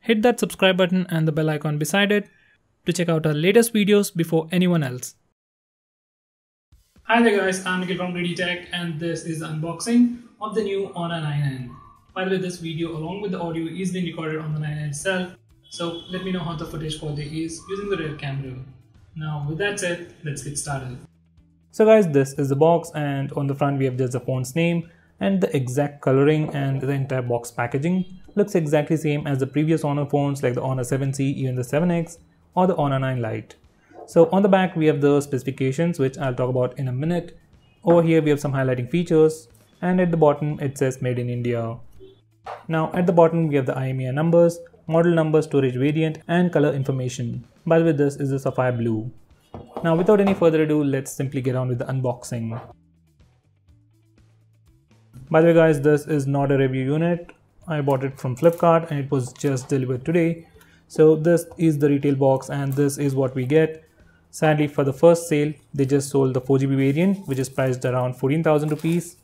hit that subscribe button and the bell icon beside it to check out our latest videos before anyone else. Hi there guys, I'm Nikhil from Greedy Tech and this is the unboxing of the new Honor 9N. By the way, this video along with the audio is being recorded on the 9N itself, so let me know how the footage quality is using the rear camera. Now with that said, let's get started. So guys, this is the box and on the front we have just the phone's name and the exact coloring, and the entire box packaging looks exactly same as the previous Honor phones like the Honor 7C, even the 7X or the Honor 9 Lite. So on the back we have the specifications, which I'll talk about in a minute. Over here we have some highlighting features, and at the bottom it says Made in India. Now at the bottom we have the IMEI numbers, model number, storage variant and color information. By the way, this is the sapphire blue. Now without any further ado, let's simply get on with the unboxing. By the way guys, this is not a review unit. I bought it from Flipkart and it was just delivered today. So this is the retail box and this is what we get. Sadly, for the first sale, they just sold the 4GB variant, which is priced around 14,000 rupees.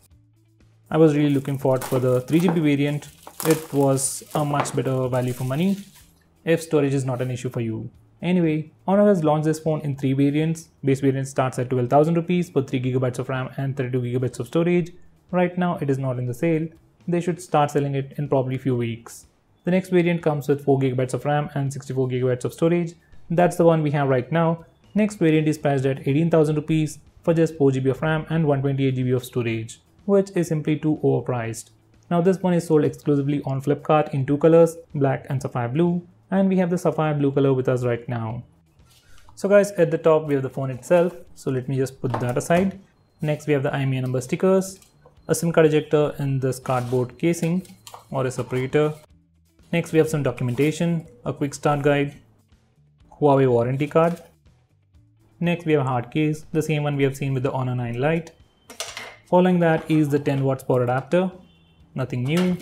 I was really looking forward for the 3GB variant. It was a much better value for money if storage is not an issue for you. Anyway, Honor has launched this phone in 3 variants. Base variant starts at 12,000 rupees for 3GB of RAM and 32GB of storage. Right now it is not in the sale. They should start selling it in probably few weeks. The next variant comes with 4GB of RAM and 64GB of storage. That's the one we have right now. Next variant is priced at 18,000 rupees for just 4GB of RAM and 128GB of storage, which is simply too overpriced. Now this one is sold exclusively on Flipkart in 2 colors, black and sapphire blue, and we have the sapphire blue color with us right now. So guys, at the top we have the phone itself, so let me just put that aside. Next we have the IMEI number stickers, a SIM card ejector in this cardboard casing or a separator. Next we have some documentation, a quick start guide, Huawei warranty card. Next we have a hard case, the same one we have seen with the Honor 9 Lite. Following that is the 10 watts power adapter, nothing new.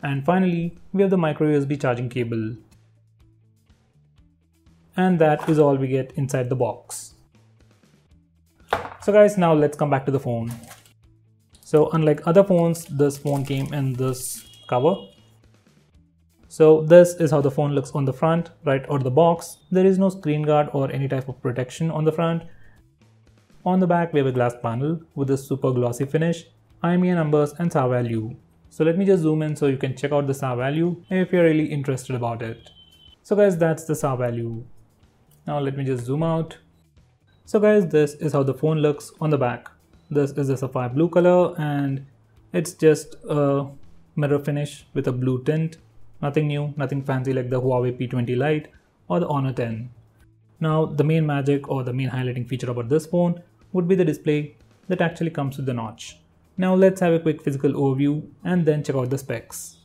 And finally we have the micro USB charging cable. And that is all we get inside the box. So guys, now let's come back to the phone. So unlike other phones, this phone came in this cover. So this is how the phone looks on the front, right out of the box. There is no screen guard or any type of protection on the front. On the back we have a glass panel with a super glossy finish, IMEI numbers and SAR value. So let me just zoom in so you can check out the SAR value if you're really interested about it. So guys, that's the SAR value. Now let me just zoom out. So guys, this is how the phone looks on the back. This is the sapphire blue color and it's just a mirror finish with a blue tint. Nothing new, nothing fancy like the Huawei P20 Lite or the Honor 10. Now the main magic or the main highlighting feature about this phone would be the display that actually comes with the notch. Now let's have a quick physical overview and then check out the specs.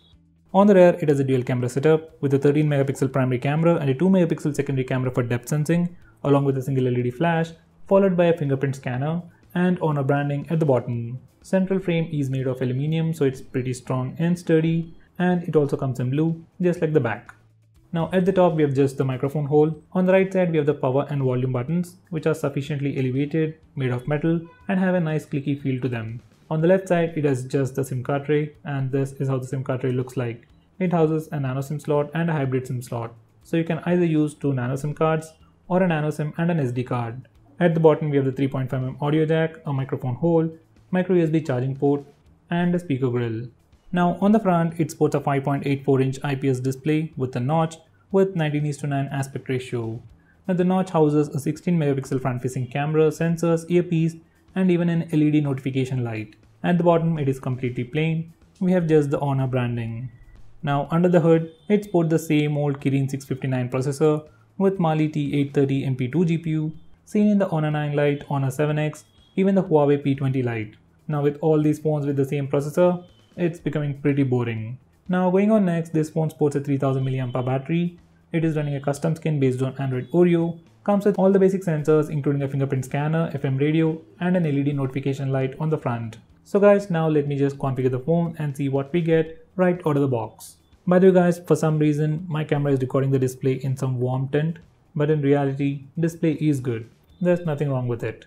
On the rear, it has a dual camera setup with a 13 megapixel primary camera and a 2 megapixel secondary camera for depth sensing, along with a single LED flash, followed by a fingerprint scanner and Honor branding at the bottom. Central frame is made of aluminium, so it's pretty strong and sturdy, and it also comes in blue, just like the back. Now at the top we have just the microphone hole. On the right side we have the power and volume buttons, which are sufficiently elevated, made of metal and have a nice clicky feel to them. On the left side it has just the SIM card tray, and this is how the SIM card tray looks like. It houses a nano SIM slot and a hybrid SIM slot, so you can either use 2 nano SIM cards or a nano SIM and an SD card. At the bottom we have the 3.5mm audio jack, a microphone hole, micro USB charging port and a speaker grill. Now on the front it sports a 5.84-inch IPS display with a notch with 19:9 aspect ratio. Now the notch houses a 16 megapixel front facing camera, sensors, earpiece and even an LED notification light. At the bottom it is completely plain. We have just the Honor branding. Now under the hood it sports the same old Kirin 659 processor with Mali T830 MP2 GPU seen in the Honor 9 Lite, Honor 7X, even the Huawei P20 Lite. Now with all these phones with the same processor, it's becoming pretty boring. Now going on next, this phone sports a 3000 mAh battery. It is running a custom skin based on Android Oreo, comes with all the basic sensors including a fingerprint scanner, FM radio and an LED notification light on the front. So guys, now let me just configure the phone and see what we get right out of the box. By the way guys, for some reason my camera is recording the display in some warm tint, but in reality display is good. There's nothing wrong with it.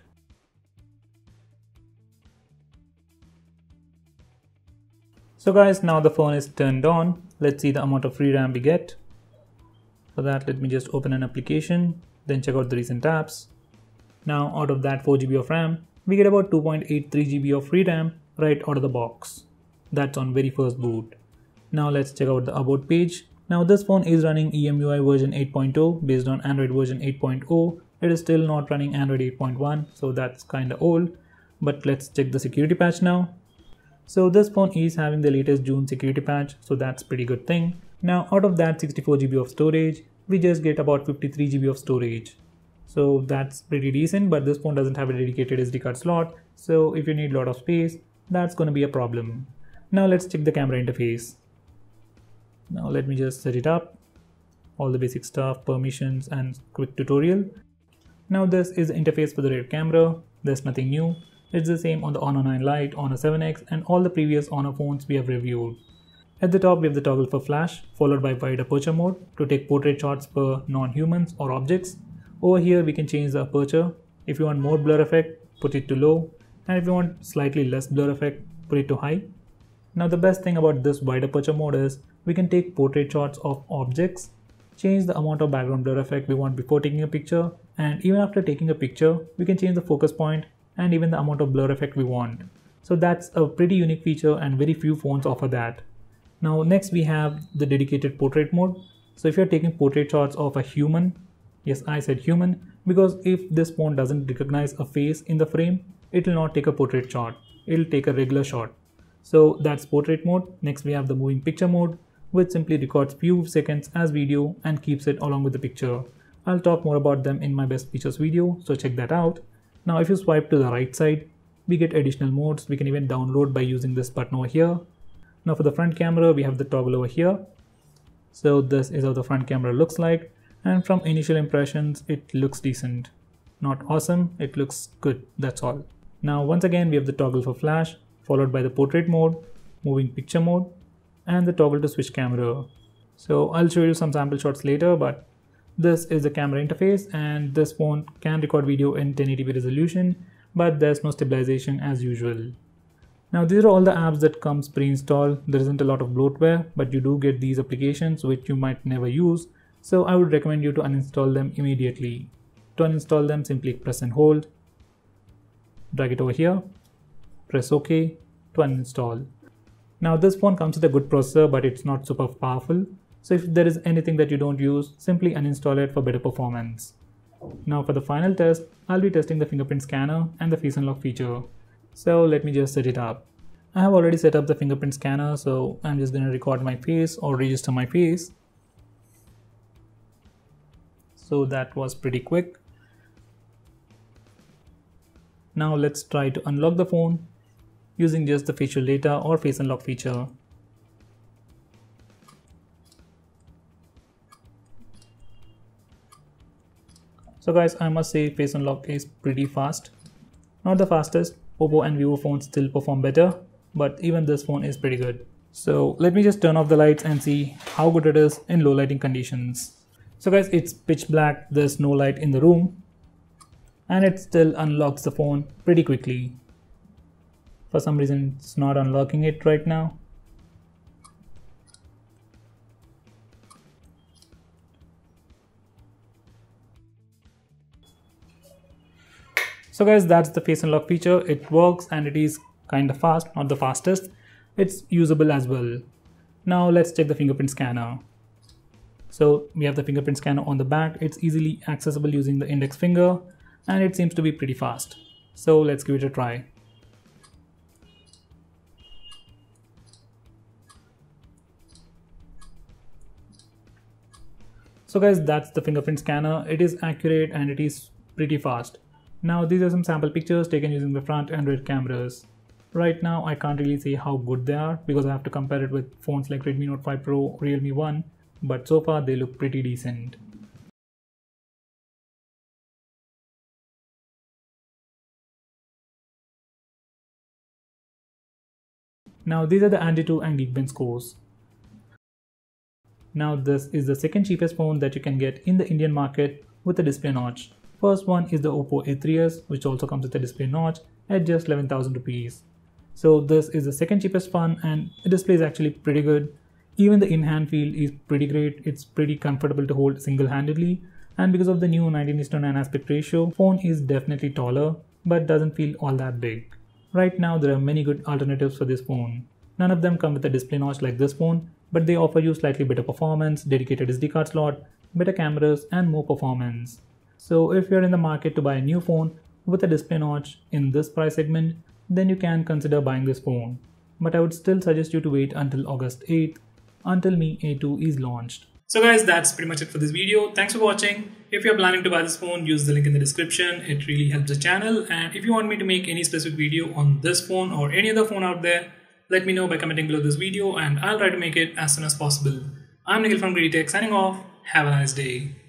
So guys, now the phone is turned on let's see the amount of free RAM we get. For that, let me just open an application, then check out the recent apps. Now out of that 4 GB of RAM, we get about 2.83 GB of free RAM right out of the box. That's on very first boot. Now let's check out the about page. Now this phone is running EMUI version 8.0 based on Android version 8.0. It is still not running Android 8.1, so that's kinda old. But let's check the security patch now. So this phone is having the latest June security patch, so that's pretty good thing. Now out of that 64 GB of storage, we just get about 53 GB of storage. So that's pretty decent, but this phone doesn't have a dedicated SD card slot, so if you need a lot of space, that's gonna be a problem. Now let's check the camera interface. Now let me just set it up. All the basic stuff, permissions and quick tutorial. Now this is the interface for the rear camera. There's nothing new. It's the same on the Honor 9 Lite, Honor 7X and all the previous Honor phones we have reviewed. At the top we have the toggle for flash, followed by wide aperture mode to take portrait shots for non-humans or objects. Over here we can change the aperture. If you want more blur effect, put it to low, and if you want slightly less blur effect, put it to high. Now the best thing about this wide aperture mode is we can take portrait shots of objects, change the amount of background blur effect we want before taking a picture, and even after taking a picture, we can change the focus point and even the amount of blur effect we want. So that's a pretty unique feature and very few phones offer that. Now next we have the dedicated portrait mode. So if you're taking portrait shots of a human, yes I said human, because if this phone doesn't recognize a face in the frame, it will not take a portrait shot, it will take a regular shot. So that's portrait mode. Next we have the moving picture mode, which simply records few seconds as video and keeps it along with the picture. I'll talk more about them in my best features video, so check that out. Now if you swipe to the right side, we get additional modes we can even download by using this button over here. Now for the front camera, we have the toggle over here. So this is how the front camera looks like, and from initial impressions it looks decent. Not awesome, it looks good, that's all. Now once again we have the toggle for flash, followed by the portrait mode, moving picture mode, and the toggle to switch camera. So I'll show you some sample shots later, but this is the camera interface, and this phone can record video in 1080p resolution, but there's no stabilization as usual. Now these are all the apps that comes pre-installed. There isn't a lot of bloatware, but you do get these applications which you might never use, so I would recommend you to uninstall them immediately. To uninstall them, simply press and hold, drag it over here, press OK to uninstall. Now this phone comes with a good processor, but it's not super powerful. So if there is anything that you don't use, simply uninstall it for better performance. Now for the final test, I'll be testing the fingerprint scanner and the face unlock feature. So let me just set it up. I have already set up the fingerprint scanner, so I'm just going to record my face or register my face. So that was pretty quick. Now let's try to unlock the phone using just the facial data or face unlock feature. So guys, I must say face unlock is pretty fast. Not the fastest, Oppo and Vivo phones still perform better, but even this phone is pretty good. So let me just turn off the lights and see how good it is in low lighting conditions. So guys, it's pitch black, there's no light in the room, and it still unlocks the phone pretty quickly. For some reason it's not unlocking it right now. So guys, that's the face unlock feature. It works and it is kind of fast, not the fastest. It's usable as well. Now let's check the fingerprint scanner. So we have the fingerprint scanner on the back. It's easily accessible using the index finger, and it seems to be pretty fast. So let's give it a try. So guys, that's the fingerprint scanner. It is accurate and it is pretty fast. Now these are some sample pictures taken using the front and rear cameras. Right now I can't really say how good they are because I have to compare it with phones like Redmi Note 5 Pro, Realme 1, but so far they look pretty decent. Now these are the Antutu and Geekbench scores. Now this is the second cheapest phone that you can get in the Indian market with a display notch. First one is the Oppo A3s, which also comes with a display notch at just 11,000 rupees. So this is the second cheapest one, and the display is actually pretty good. Even the in-hand feel is pretty great. It's pretty comfortable to hold single-handedly, and because of the new 19:9 aspect ratio, phone is definitely taller but doesn't feel all that big. Right now there are many good alternatives for this phone. None of them come with a display notch like this phone, but they offer you slightly better performance, dedicated SD card slot, better cameras and more performance. So if you're in the market to buy a new phone with a display notch in this price segment, then you can consider buying this phone. But I would still suggest you to wait until August 8th until Mi A2 is launched. So guys, that's pretty much it for this video. Thanks for watching. If you're planning to buy this phone, use the link in the description. It really helps the channel. And if you want me to make any specific video on this phone or any other phone out there, let me know by commenting below this video and I'll try to make it as soon as possible. I'm Nikhil from Greedy Tech signing off. Have a nice day.